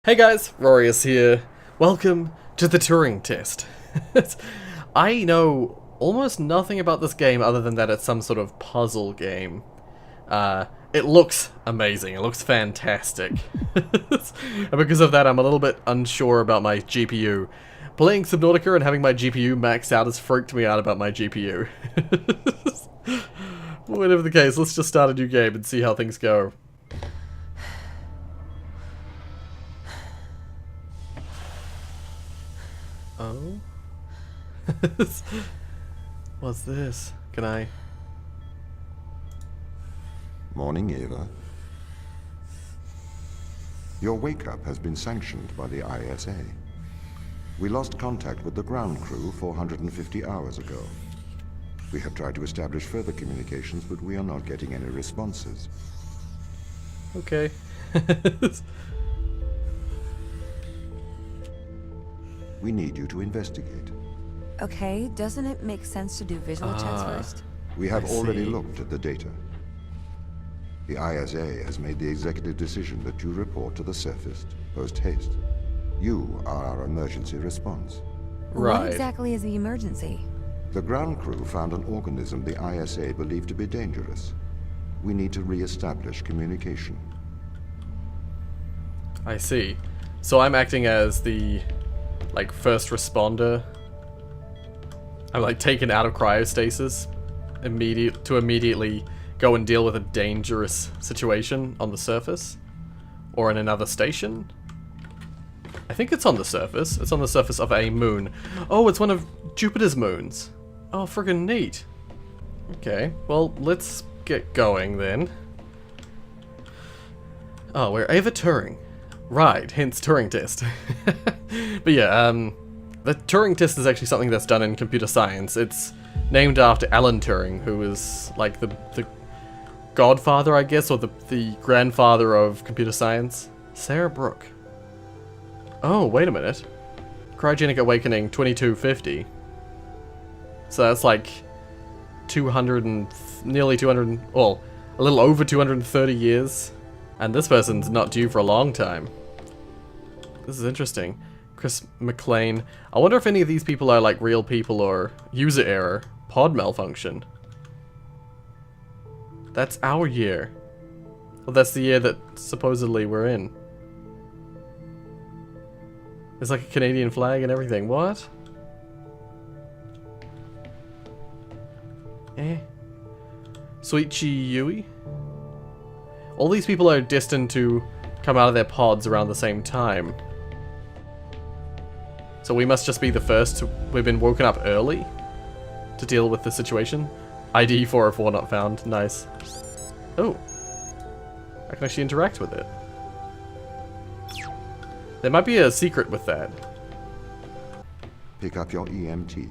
Hey guys, Rorius here. Welcome to the Turing Test. I know almost nothing about this game other than that it's some sort of puzzle game. It looks amazing, it looks fantastic. And because of that I'm a little bit unsure about my GPU. Playing Subnautica and having my GPU maxed out has freaked me out about my GPU. Whatever the case, let's just start a new game and see how things go. Oh? What's this? Can I... Morning, Eva. Your wake-up has been sanctioned by the ISA. We lost contact with the ground crew 450 hours ago. We have tried to establish further communications, but we are not getting any responses. Okay. We need you to investigate. Okay, doesn't it make sense to do visual checks first? We have I already see. looked at the data. The ISA has made the executive decision that you report to the surface post-haste. You are our emergency response. Right. What exactly is the emergency? The ground crew found an organism the ISA believed to be dangerous. We need to re-establish communication. I see. So I'm acting as the, like, first responder. I'm, like, taken out of cryostasis to immediately go and deal with a dangerous situation on the surface. Or in another station. I think it's on the surface. It's on the surface of a moon. Oh, it's one of Jupiter's moons. Oh, friggin' neat. Okay, well, let's get going then. Oh, we're Ava Turing. Right, hence Turing Test. But yeah, the Turing Test is actually something that's done in computer science. It's named after Alan Turing, who was like the godfather, I guess, or the grandfather of computer science. Sarah Brooke. Oh, wait a minute. Cryogenic awakening 2250. So that's like 200 and nearly 200, well, a little over 230 years. And this person's not due for a long time. This is interesting. Chris McLean. I wonder if any of these people are like real people or user error. Pod malfunction. That's our year. Well, that's the year that supposedly we're in. There's like a Canadian flag and everything. What? Soichi Yui? All these people are destined to come out of their pods around the same time. So we must just be the first. We've been woken up early to deal with the situation. ID 404 not found. Nice. Oh. I can actually interact with it. There might be a secret with that. Pick up your EMT.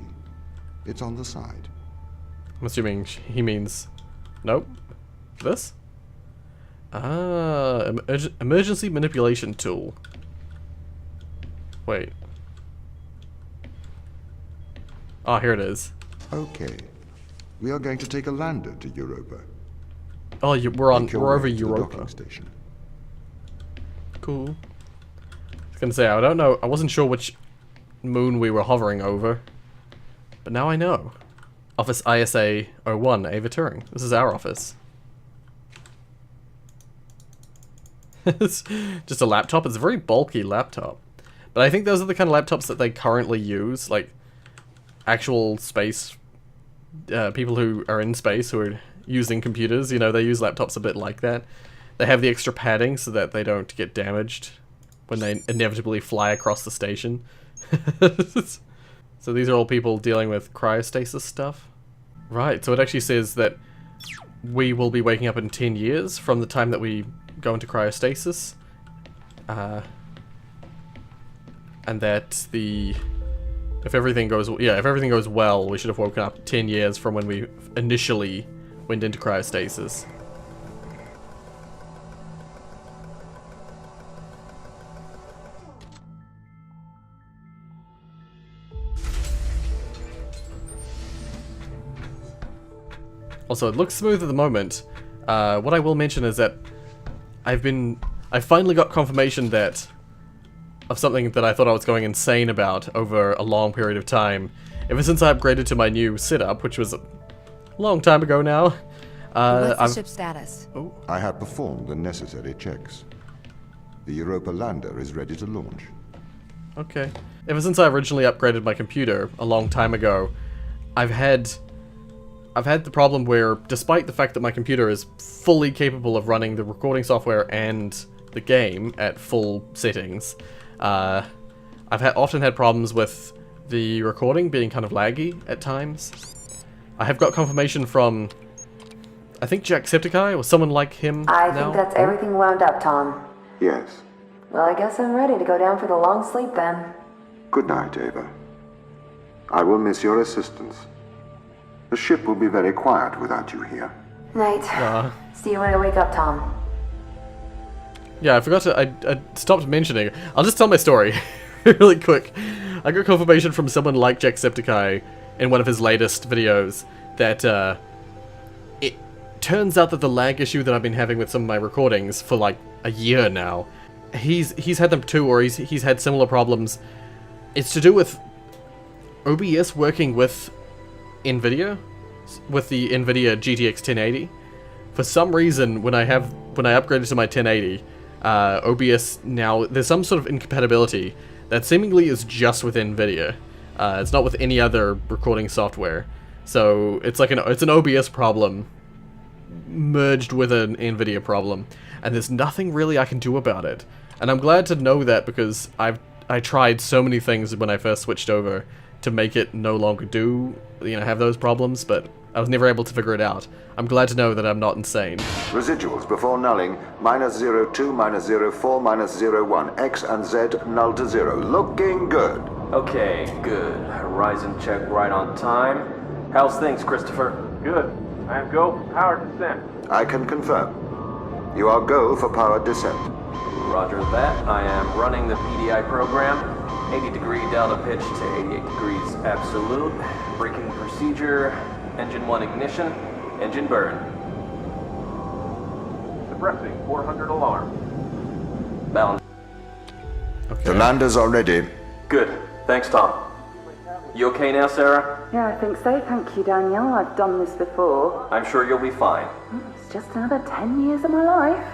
It's on the side. I'm assuming he means... Nope. This? Ah, emergency manipulation tool. Wait. Ah, here it is. Okay. We are going to take a lander to Europa. Oh, we're over To the Europa. docking station. Cool. I was gonna say, I don't know, I wasn't sure which moon we were hovering over. But now I know. Office ISA 01, Ava Turing. This is our office. It's just a laptop. It's a very bulky laptop. But I think those are the kind of laptops that they currently use. Like, actual space... people who are in space who are using computers. You know, they use laptops a bit like that. They have the extra padding so that they don't get damaged when they inevitably fly across the station. So these are all people dealing with cryostasis stuff. Right, so it actually says that we will be waking up in 10 years from the time that we go into cryostasis. And that if everything goes well, we should have woken up 10 years from when we initially went into cryostasis. Also, it looks smooth at the moment. What I will mention is that I finally got confirmation that of something that I thought I was going insane about over a long period of time. Ever since I upgraded to my new setup, which was a long time ago now. What's the ship's status? Oh, I have performed the necessary checks. The Europa lander is ready to launch. okay. Ever since I originally upgraded my computer a long time ago, I've had the problem where, despite the fact that my computer is fully capable of running the recording software and the game at full settings, I've often had problems with the recording being kind of laggy at times. I have got confirmation from, I think, Jacksepticeye or someone like him I now. think that's everything wound up, Tom. Yes. Well, I guess I'm ready to go down for the long sleep then. Good night, Ava. I will miss your assistance. The ship will be very quiet without you here. Night. See you when I wake up, Tom. Yeah, I forgot to, I stopped mentioning. I'll just tell my story really quick. I got confirmation from someone like Jacksepticeye in one of his latest videos that it turns out that the lag issue that I've been having with some of my recordings for like a year now, he's had them too, or he's had similar problems. It's to do with OBS working with NVIDIA, with the NVIDIA GTX 1080. For some reason, when I upgraded to my 1080, OBS now, there's some sort of incompatibility that seemingly is just with NVIDIA. It's not with any other recording software. So it's like it's an OBS problem merged with an NVIDIA problem, and there's nothing really I can do about it. And I'm glad to know that, because I tried so many things when I first switched over to make it no longer have those problems, but I was never able to figure it out. I'm glad to know that I'm not insane. Residuals before nulling, -02, -04, -01. X and Z null to 0. Looking good. Okay, good. Horizon check right on time. How's things, Christopher? Good. I am go for power descent. I can confirm. You are go for power descent. Roger that. I am running the PDI program. 80-degree delta pitch to 88 degrees absolute. Braking procedure. Engine 1 ignition. Engine burn. Suppressing 400 alarm. Balance. Okay. The landers are ready. Good. Thanks, Tom. You okay now, Sarah? Yeah, I think so. Thank you, Daniel. I've done this before. I'm sure you'll be fine. It's just another 10 years of my life.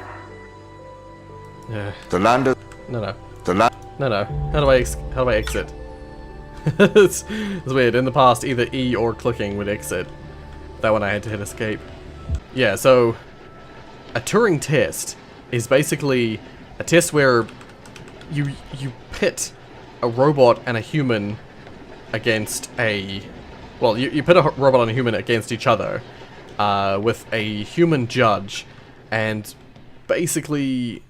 Yeah. The lander. No. The la. No. How do I exit? it's weird. In the past, either E or clicking would exit. That one I had to hit escape. Yeah, so a Turing test is basically a test where you pit a robot and a human against you put a robot and a human against each other with a human judge, and basically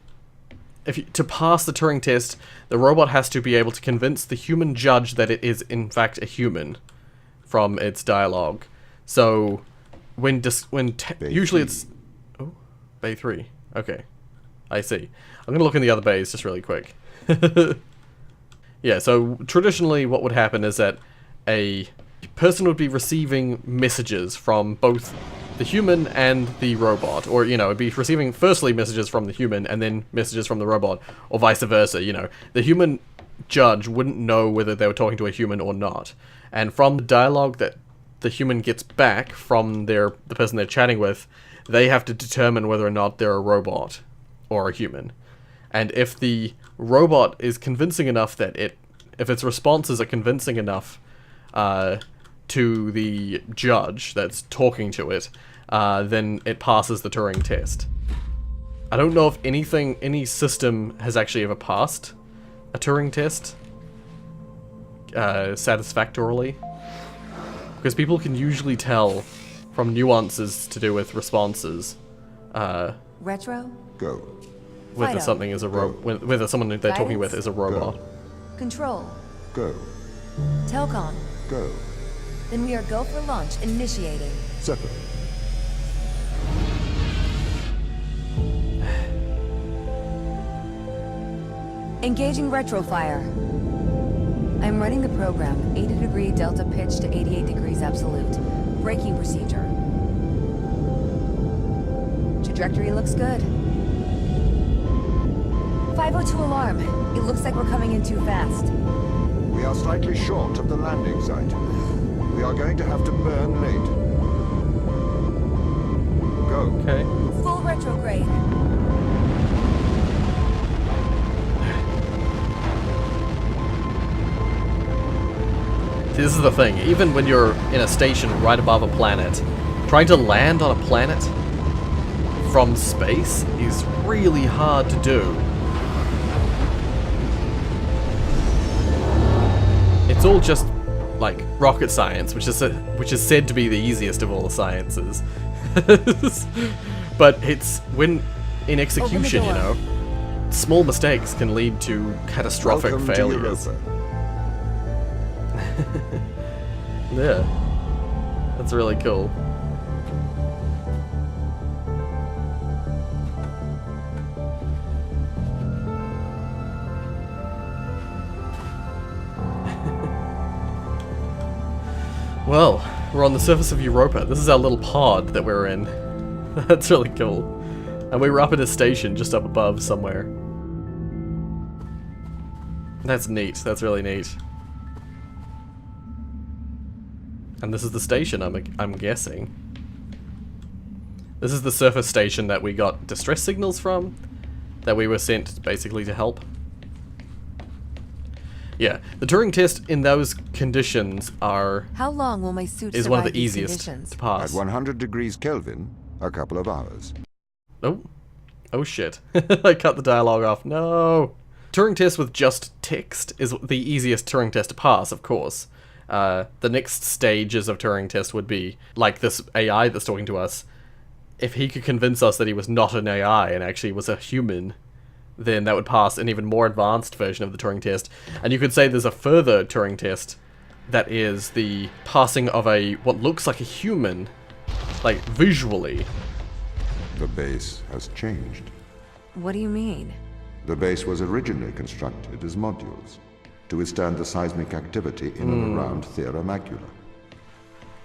to pass the Turing test, the robot has to be able to convince the human judge that it is in fact a human from its dialogue. So usually it's Bay 3. Okay, I see. I'm gonna look in the other bays just really quick. Yeah, so traditionally what would happen is that a person would be receiving messages from both the human and the robot, or it'd be receiving firstly messages from the human and then messages from the robot, or vice versa. The human judge wouldn't know whether they were talking to a human or not, and from the dialogue that the human gets back from the person they're chatting with, they have to determine whether or not they're a robot or a human. And if the robot is convincing enough if its responses are convincing enough to the judge that's talking to it, then it passes the Turing test. I don't know if any system has actually ever passed a Turing test satisfactorily, because people can usually tell from nuances to do with responses Retro? Go. whether Fido. something is whether someone they're talking with is a robot. Control. Go. Telcon. Go. Then we are go for launch initiating. Separate. Engaging retrofire. I'm running the program. 80-degree delta pitch to 88 degrees absolute. Braking procedure. Trajectory looks good. 502 alarm. It looks like we're coming in too fast. We are slightly short of the landing site. We are going to have to burn late. Go. Okay. Full retrograde. See, this is the thing. Even when you're in a station right above a planet, trying to land on a planet from space is really hard to do. It's all just like rocket science, which is said to be the easiest of all the sciences. But it's when in execution, you know, small mistakes can lead to catastrophic Welcome failures. to Europa. Yeah, that's really cool. Well, we're on the surface of Europa. This is our little pod that we're in. That's really cool. And we were up at a station just up above somewhere. That's neat. That's really neat. And this is the station, I'm guessing. This is the surface station that we got distress signals from, that we were sent basically to help. Yeah, the Turing test in those conditions How long will my suit is survive one of the these easiest conditions? to At pass. 100 degrees Kelvin, a couple of hours. Oh shit. I cut the dialogue off. No! Turing test with just text is the easiest Turing test to pass, of course. The next stages of Turing test would be, like this AI that's talking to us, if he could convince us that he was not an AI and actually was a human, then that would pass an even more advanced version of the Turing test. And you could say there's a further Turing test that is the passing of what looks like a human, like visually. The base has changed. What do you mean? The base was originally constructed as modules to withstand the seismic activity in and around Thera Macula.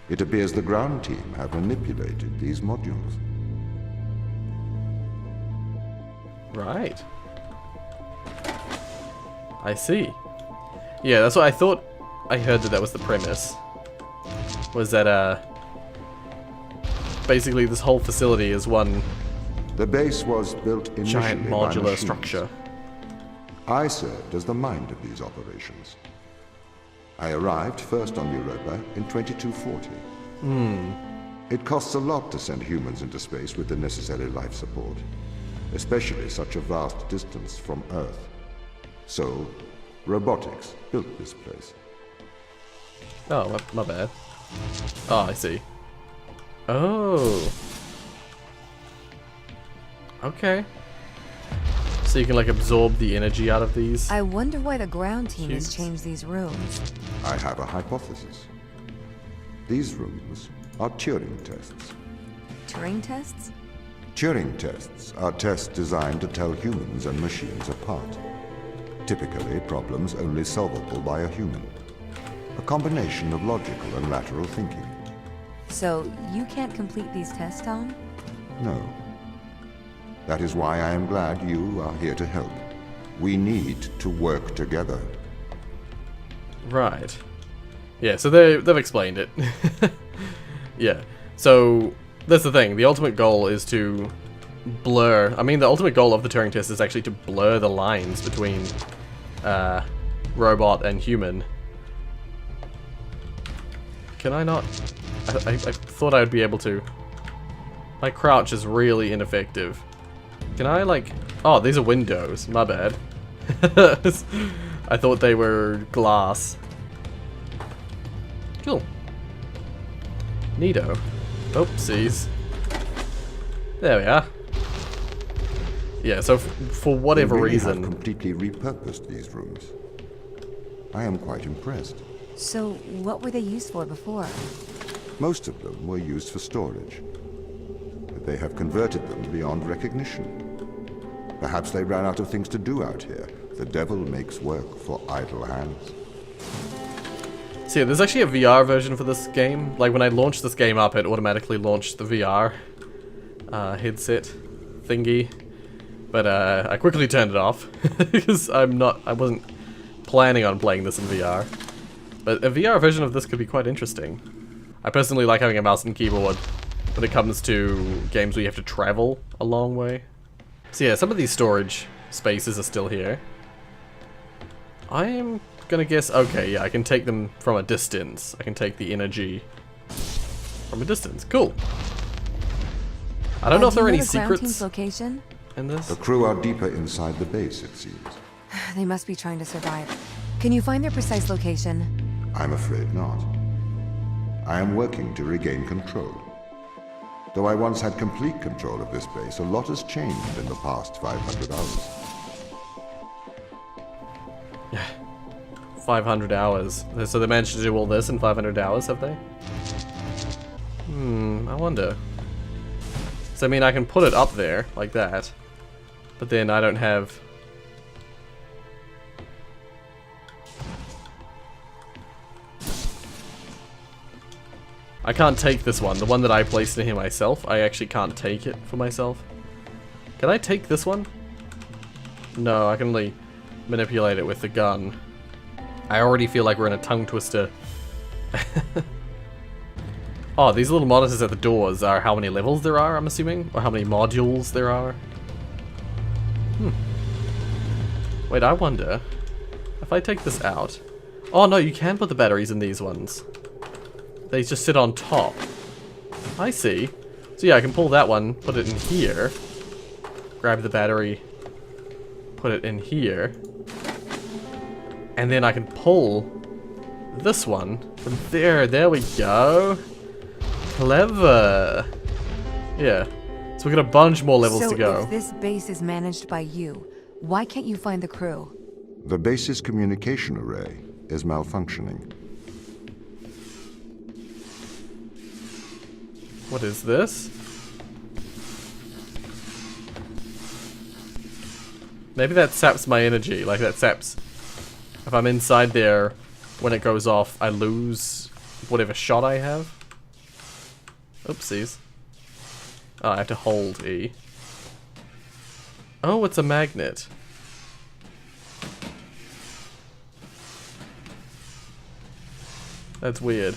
It appears the ground team have manipulated these modules. Right. I see. Yeah, that's what I thought. I heard that was the premise. Was that, basically this whole facility is one The base was built initially giant by modular machines. structure. I served as the mind of these operations. I arrived first on Europa in 2240. It costs a lot to send humans into space with the necessary life support, especially such a vast distance from Earth. So, robotics built this place. Oh, my bad. Oh, I see. Oh. Okay. So you can like absorb the energy out of these. I wonder why the ground team has Cubes. changed these rooms. I have a hypothesis. These rooms are Turing tests. Turing tests? Turing tests are tests designed to tell humans and machines apart. Typically, problems only solvable by a human. A combination of logical and lateral thinking. So, you can't complete these tests, Tom? No. That is why I am glad you are here to help. We need to work together. Right. Yeah, so they've explained it. Yeah. So that's the thing. The ultimate goal is to blur. I mean, the ultimate goal of the Turing test is actually to blur the lines between robot and human. Can I not? I thought I would be able to. My crouch is really ineffective. Can I like... Oh, these are windows. My bad. I thought they were glass. Cool. Neato. Oopsies. There we are. Yeah, so for whatever We really reason... have completely repurposed these rooms. I am quite impressed. So, what were they used for before? Most of them were used for storage. But they have converted them beyond recognition. Perhaps they ran out of things to do out here. The devil makes work for idle hands. So yeah, there's actually a VR version for this game. Like when I launched this game up, it automatically launched the VR headset thingy. But I quickly turned it off because I wasn't planning on playing this in VR. But a VR version of this could be quite interesting. I personally like having a mouse and keyboard when it comes to games where you have to travel a long way. So yeah, some of these storage spaces are still here. I am gonna guess, okay, yeah, I can take them from a distance. I can take the energy from a distance. Cool. I don't know if there are any secrets location? in this. The crew are deeper inside the base, it seems. They must be trying to survive. Can you find their precise location? I'm afraid not. I am working to regain control. Though I once had complete control of this base, a lot has changed in the past 500 hours. 500 hours. So they managed to do all this in 500 hours, have they? I wonder. So I mean, I can put it up there, like that. But then I don't have... I can't take this one, the one that I placed in here myself. I actually can't take it for myself. Can I take this one? No, I can only manipulate it with the gun. I already feel like we're in a tongue twister. Oh, these little monitors at the doors are how many levels there are, I'm assuming? Or how many modules there are? Wait, I wonder if I take this out. Oh no, you can put the batteries in these ones. They just sit on top. I see. So yeah, I can pull that one, put it in here. Grab the battery, put it in here. And then I can pull this one from there. There we go. Clever. Yeah. So we've got a bunch more levels to go. So if this base is managed by you, why can't you find the crew? The base's communication array is malfunctioning. What is this? Maybe that saps my energy, like that saps... If I'm inside there, when it goes off, I lose whatever shot I have. Oopsies. Oh, I have to hold E. Oh, it's a magnet. That's weird.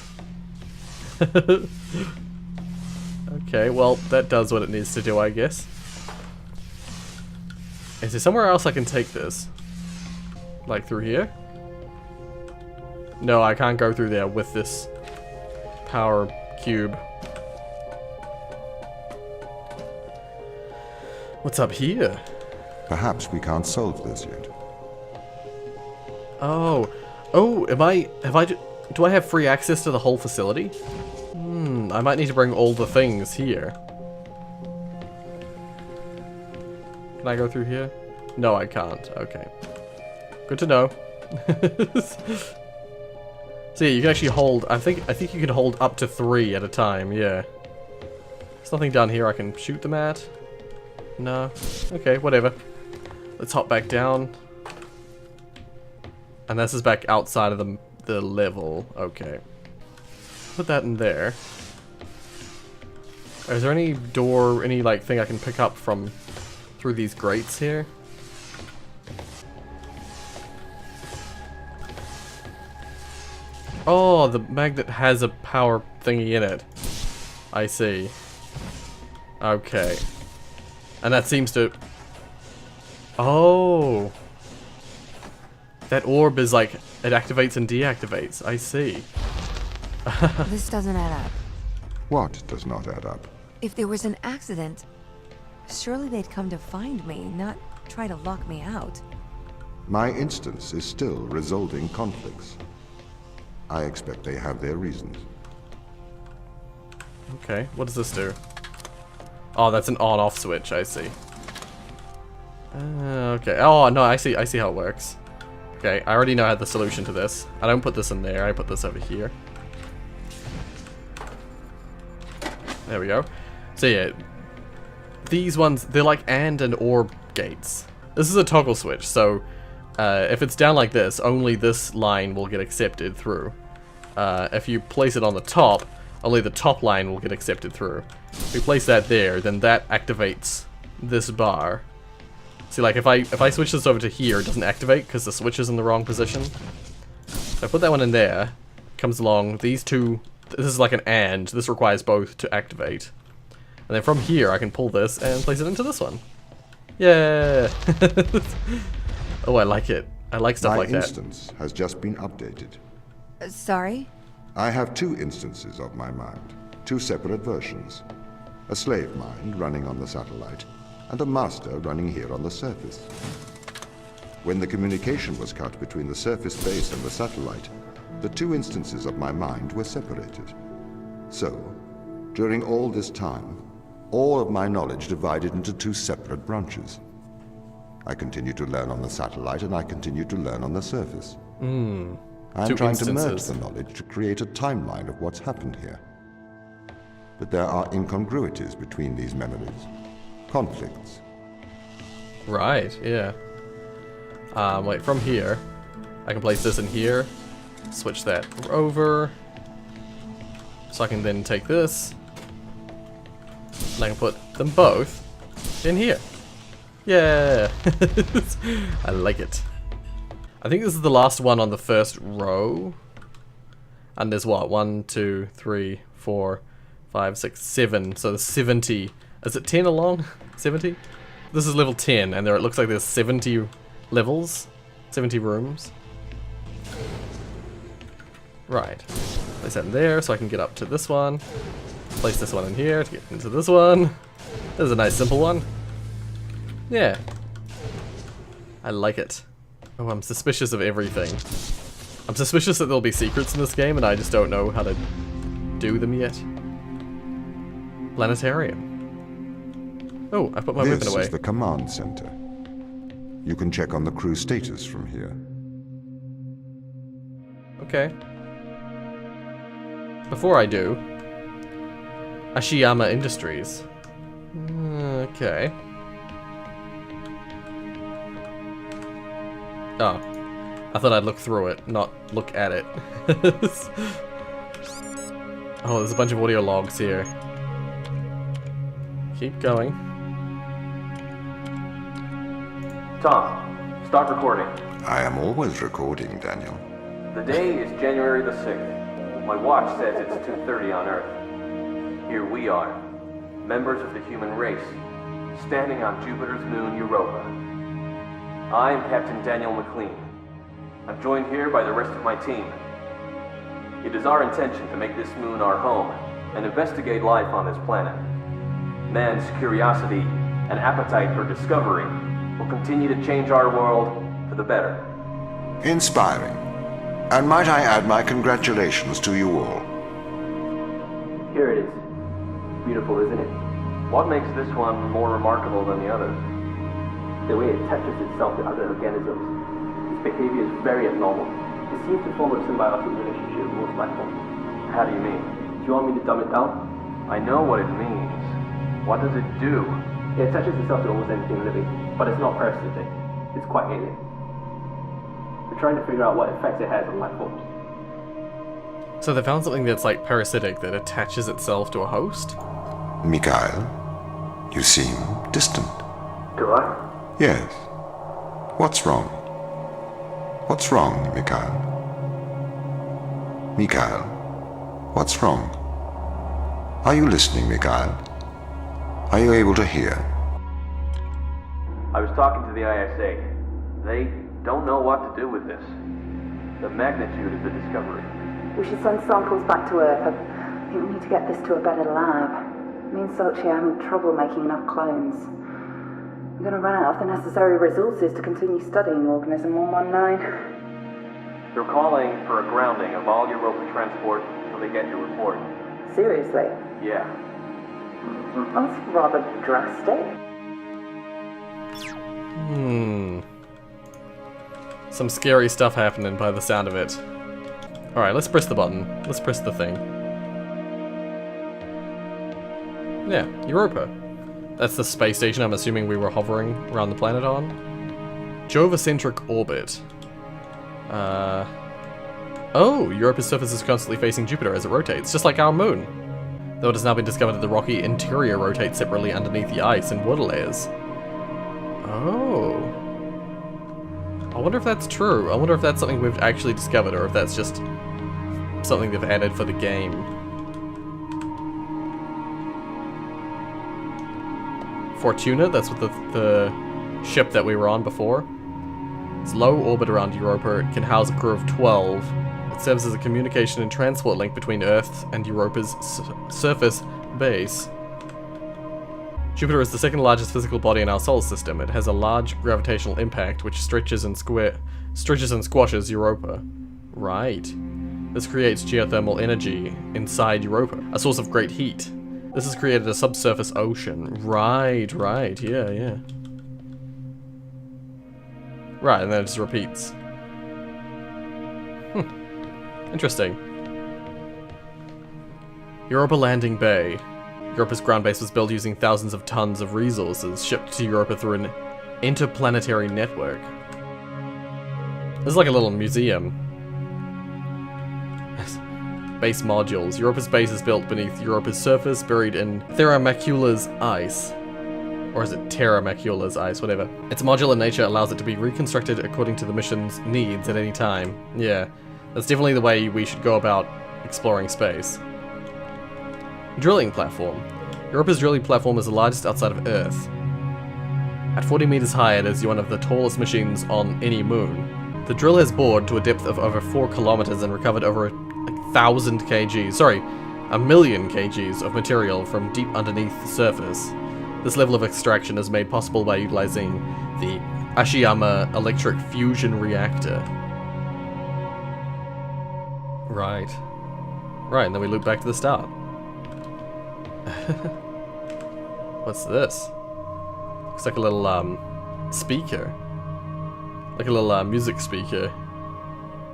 Okay, well, that does what it needs to do, I guess. Is there somewhere else I can take this? Like through here? No, I can't go through there with this power cube. What's up here? Perhaps we can't solve this yet. Oh, do I have free access to the whole facility? I might need to bring all the things here. Can I go through here? No, I can't. Okay. Good to know. So yeah, you can actually hold, I think you can hold up to 3 at a time, yeah. There's nothing down here I can shoot them at. No. Okay, whatever. Let's hop back down. And this is back outside of the level. Okay. Put that in there. Is there any door, any like thing I can pick up from through these grates here? Oh, the magnet has a power thingy in it. I see. Okay. And that seems to... Oh! That orb is like, it activates and deactivates. I see. This doesn't add up. What does not add up? If there was an accident, surely they'd come to find me, not try to lock me out. My instance is still resolving conflicts. I expect they have their reasons. Okay, what does this do? Oh, that's an on-off switch, I see. Okay, oh no, I see how it works. Okay, I already know the solution to this. I don't put this in there, I put this over here. There we go. So yeah, these ones, they're like and orb gates. This is a toggle switch, so if it's down like this, only this line will get accepted through. If you place it on the top, only the top line will get accepted through. If you place that there, then that activates this bar. See, like, if I switch this over to here, it doesn't activate because the switch is in the wrong position. So I put that one in there, comes along, these two, this is like an and, this requires both to activate. And then from here, I can pull this and place it into this one. Yeah! Oh, I like it. I like stuff like that. My instance has just been updated. Sorry? I have two instances of my mind, two separate versions. A slave mind running on the satellite, and a master running here on the surface. When the communication was cut between the surface base and the satellite, the two instances of my mind were separated. So, during all this time, all of my knowledge divided into two separate branches. I continue to learn on the satellite, and I continue to learn on the surface. I'm trying to merge the knowledge to create a timeline of what's happened here. But there are incongruities between these memories. Conflicts. Right, yeah. Wait, from here, I can place this in here, switch that over, so I can then take this, and I can put them both in here. Yeah! I like it. I think this is the last one on the first row. And there's what? 1, 2, 3, 4, 5, 6, 7. So there's 70. Is it 10 along? 70? This is level 10, and there it looks like there's 70 levels. 70 rooms. Right. Place that in there so I can get up to this one. Place this one in here to get into this one. This is a nice simple one. Yeah. I like it. Oh, I'm suspicious of everything. I'm suspicious that there'll be secrets in this game and I just don't know how to do them yet. Planetarium. Oh, I put my weapon away. This is the command center. You can check on the crew status from here. Okay. Before I do, Ashiyama Industries. Okay. Oh. I thought I'd look through it, not look at it. Oh, there's a bunch of audio logs here. Keep going. Tom, start recording. I am always recording, Daniel. The day is January the 6th. My watch says it's 2:30 on Earth. Here we are, members of the human race, standing on Jupiter's moon Europa. I am Captain Daniel McLean. I'm joined here by the rest of my team. It is our intention to make this moon our home and investigate life on this planet. Man's curiosity and appetite for discovery will continue to change our world for the better. Inspiring. And might I add my congratulations to you all. Here it is. Beautiful, isn't it? What makes this one more remarkable than the others? The way it attaches itself to other organisms. Its behavior is very abnormal. It seems to form a symbiotic relationship with most life forms. How do you mean? Do you want me to dumb it down? I know what it means. What does it do? It attaches itself to almost anything living, but it's not parasitic. It's quite alien. We're trying to figure out what effects it has on life forms. So they found something that's like parasitic that attaches itself to a host? Mikhail, you seem distant. Do I? Yes. What's wrong? What's wrong, Mikhail? Mikhail, what's wrong? Are you listening, Mikhail? Are you able to hear? I was talking to the ISA. They don't know what to do with this. The magnitude of the discovery. We should send samples back to Earth. I think we need to get this to a better lab. Me and Sochi are having trouble making enough clones. We're going to run out of the necessary resources to continue studying Organism 119. They're calling for a grounding of all Europa transport until they get your report. Seriously? Yeah. That's rather drastic. Some scary stuff happening by the sound of it. Alright, let's press the button. Let's press the thing. Yeah, Europa. That's the space station I'm assuming we were hovering around the planet on. Jovocentric orbit. Oh, Europa's surface is constantly facing Jupiter as it rotates, just like our moon. Though it has now been discovered that the rocky interior rotates separately underneath the ice and water layers. Oh. wonder if that's true. I wonder if that's something we've actually discovered, or if that's just something they've added for the game. Fortuna, that's what the ship that we were on before. It's low orbit around Europa. It can house a crew of 12. It serves as a communication and transport link between Earth and Europa's surface base. Jupiter is the second largest physical body in our solar system. It has a large gravitational impact which stretches and squashes Europa. Right. This creates geothermal energy inside Europa, a source of great heat. This has created a subsurface ocean. Right, yeah. Right, and then it just repeats. Interesting. Europa Landing Bay. Europa's ground base was built using thousands of tons of resources shipped to Europa through an interplanetary network. This is like a little museum. Base modules. Europa's base is built beneath Europa's surface, buried in Terra Macula's ice. Or is it Terra Macula's ice? Whatever. Its modular nature allows it to be reconstructed according to the mission's needs at any time. Yeah, that's definitely the way we should go about exploring space. Drilling platform. Europa's drilling platform is the largest outside of Earth. At 40 meters high, it is one of the tallest machines on any moon. The drill has bored to a depth of over 4 kilometers and recovered over 1,000 kgs, sorry, 1,000,000 kgs of material from deep underneath the surface. This level of extraction is made possible by utilizing the Ashiyama electric fusion reactor. Right, and then we loop back to the start. What's this? Looks like a little speaker. Like a little music speaker.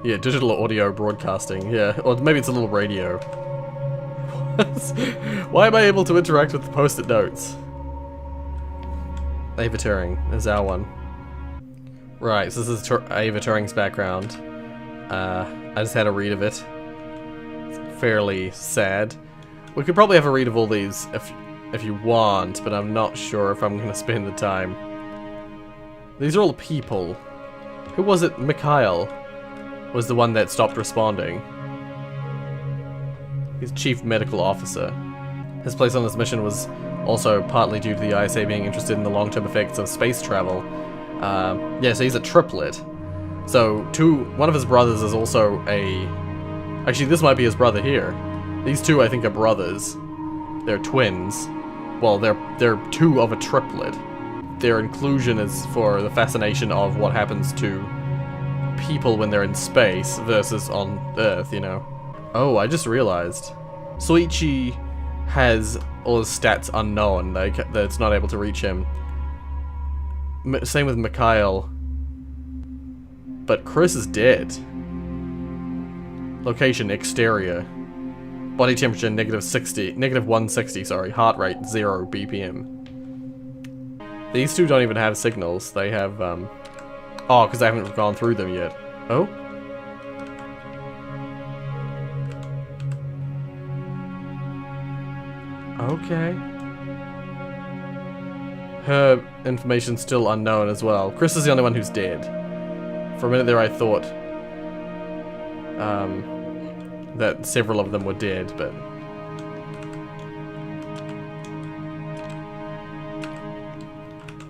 Yeah, digital audio broadcasting, yeah. Or maybe it's a little radio. Why am I able to interact with the post-it notes? Ava Turing is our one. Right, so this is Ava Turing's background. I just had a read of it. It's fairly sad. We could probably have a read of all these if you want, but I'm not sure if I'm going to spend the time. These are all people. Who was it? Mikhail was the one that stopped responding. He's Chief Medical Officer. His place on this mission was also partly due to the ISA being interested in the long-term effects of space travel. Yeah, so he's a triplet. So one of his brothers is also a... Actually, this might be his brother here. These two, I think, are brothers. They're twins. Well, they're two of a triplet. Their inclusion is for the fascination of what happens to people when they're in space versus on Earth, you know. Oh, I just realized. Soichi has all his stats unknown. That's not able to reach him. Same with Mikhail. But Chris is dead. Location, exterior. Body temperature, negative 160, sorry. Heart rate, 0 BPM. These two don't even have signals. They have, oh, because I haven't gone through them yet. Oh? Okay. Her information's still unknown as well. Chris is the only one who's dead. For a minute there I thought that several of them were dead, but...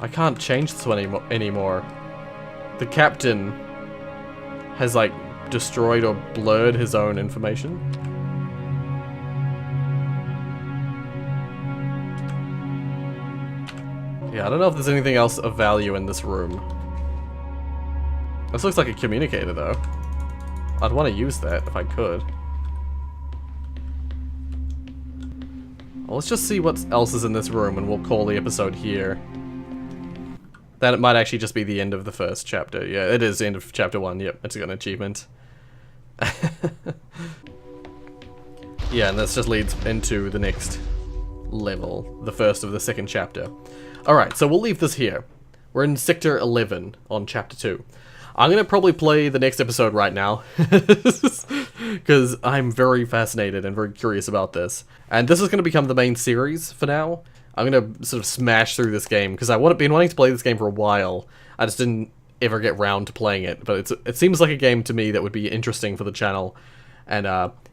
I can't change this one anymore. The captain has, like, destroyed or blurred his own information. Yeah, I don't know if there's anything else of value in this room. This looks like a communicator, though. I'd want to use that if I could. Well, let's just see what else is in this room, and we'll call the episode here. That it might actually just be the end of the first chapter. Yeah, it is the end of chapter 1. Yep, it's got an achievement. Yeah, and this just leads into the next level. The first of the second chapter. Alright, so we'll leave this here. We're in Sector 11 on Chapter 2. I'm going to probably play the next episode right now. Because I'm very fascinated and very curious about this. And this is going to become the main series for now. I'm going to sort of smash through this game, because I've been wanting to play this game for a while. I just didn't ever get round to playing it, but it seems like a game to me that would be interesting for the channel, and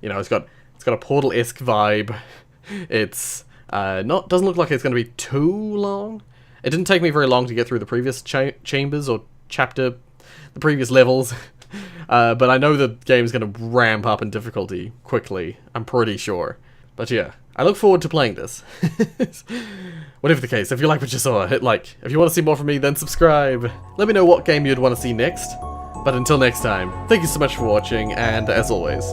you know, it's got a Portal-esque vibe. It's doesn't look like it's going to be too long. It didn't take me very long to get through the previous chambers or chapter, the previous levels, but I know the game's going to ramp up in difficulty quickly, I'm pretty sure. But yeah, I look forward to playing this. Whatever the case, if you like what you saw, hit like. If you want to see more from me, then subscribe. Let me know what game you'd want to see next. But until next time, thank you so much for watching, and as always,